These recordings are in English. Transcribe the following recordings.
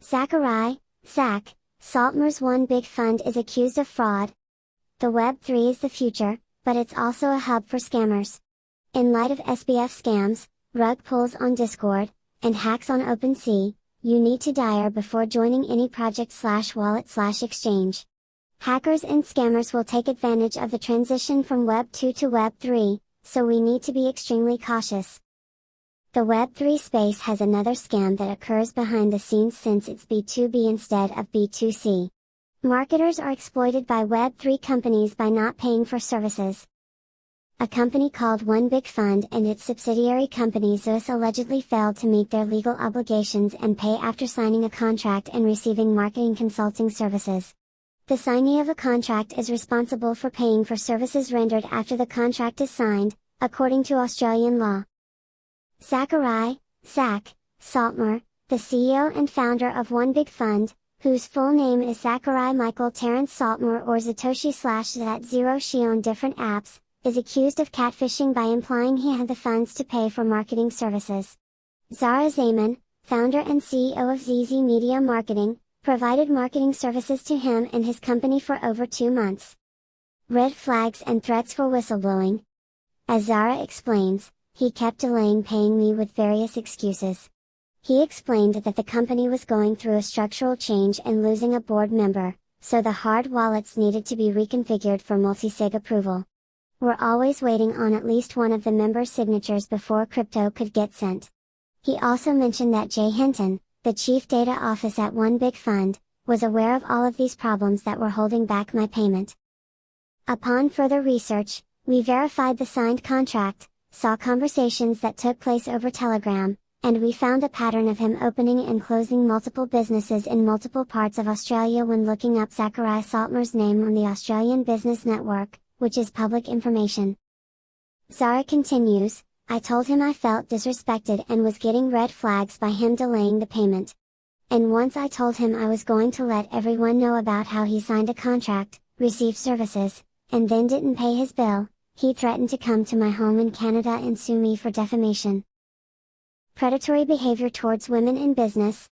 Zachary Saltmer's One Big Fund is accused of fraud. The Web3 is the future, but it's also a hub for scammers. In light of SBF scams, rug pulls on Discord, and hacks on OpenSea, you need to dire before joining any project/wallet/exchange. Hackers and scammers will take advantage of the transition from Web 2 to Web 3, so we need to be extremely cautious. The Web3 space has another scam that occurs behind the scenes since it's B2B instead of B2C. Marketers are exploited by Web3 companies by not paying for services. A company called One Big Fund and its subsidiary company ZatOshi allegedly failed to meet their legal obligations and pay after signing a contract and receiving marketing consulting services. The signee of a contract is responsible for paying for services rendered after the contract is signed, according to Australian law. Zachary Saltmer, the CEO and founder of One Big Fund, whose full name is Zachary Michael Terrence Saltmer or ZatOshi on different apps, is accused of catfishing by implying he had the funds to pay for marketing services. Zara Zaman, founder and CEO of ZZ Media Marketing, provided marketing services to him and his company for over 2 months. Red flags and threats for whistleblowing. As Zara explains, he kept delaying paying me with various excuses. He explained that the company was going through a structural change and losing a board member, so the hard wallets needed to be reconfigured for multi-sig approval. We're always waiting on at least one of the members' signatures before crypto could get sent. He also mentioned that Jay Hinton, the chief data officer at One Big Fund, was aware of all of these problems that were holding back my payment. Upon further research, we verified the signed contract, saw conversations that took place over Telegram, and we found a pattern of him opening and closing multiple businesses in multiple parts of Australia when looking up Zachary Saltmer's name on the Australian Business Network, which is public information. Zara continues, I told him I felt disrespected and was getting red flags by him delaying the payment. And once I told him I was going to let everyone know about how he signed a contract, received services, and then didn't pay his bill, he threatened to come to my home in Canada and sue me for defamation. Predatory behavior towards women in business.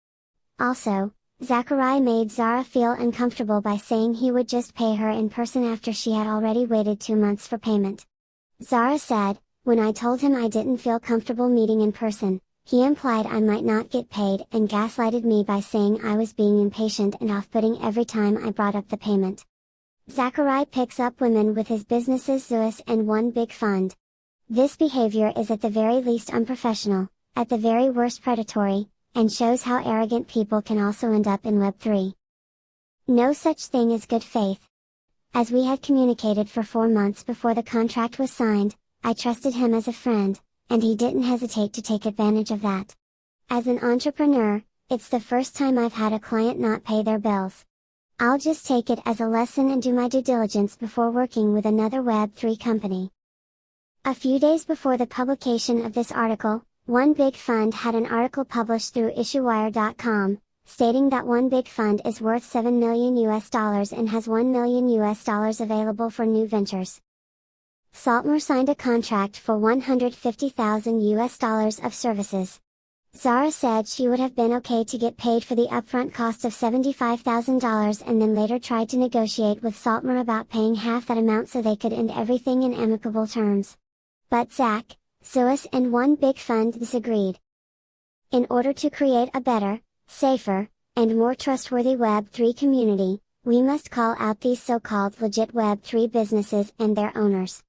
Also, Zachary made Zara feel uncomfortable by saying he would just pay her in person after she had already waited 2 months for payment. Zara said, when I told him I didn't feel comfortable meeting in person, he implied I might not get paid and gaslighted me by saying I was being impatient and off-putting every time I brought up the payment. Zachary picks up women with his businesses ZatOshi and One Big Fund. This behavior is at the very least unprofessional, at the very worst predatory, and shows how arrogant people can also end up in Web3. No such thing as good faith. As we had communicated for 4 months before the contract was signed, I trusted him as a friend, and he didn't hesitate to take advantage of that. As an entrepreneur, it's the first time I've had a client not pay their bills. I'll just take it as a lesson and do my due diligence before working with another Web3 company. A few days before the publication of this article, One Big Fund had an article published through issuewire.com, stating that One Big Fund is worth $7 million and has $1 million available for new ventures. Saltmer signed a contract for $150,000 of services. Zara said she would have been okay to get paid for the upfront cost of $75,000 and then later tried to negotiate with Saltmer about paying half that amount so they could end everything in amicable terms. But ZatOshi and One Big Fund disagreed. In order to create a better, safer, and more trustworthy Web3 community, we must call out these so-called legit Web3 businesses and their owners.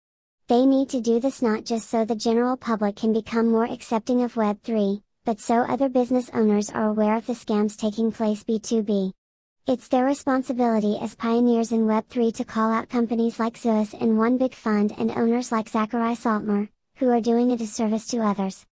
They need to do this not just so the general public can become more accepting of Web3, but so other business owners are aware of the scams taking place B2B. It's their responsibility as pioneers in Web3 to call out companies like ZatOshi and One Big Fund and owners like Zachary Saltmer, who are doing a disservice to others.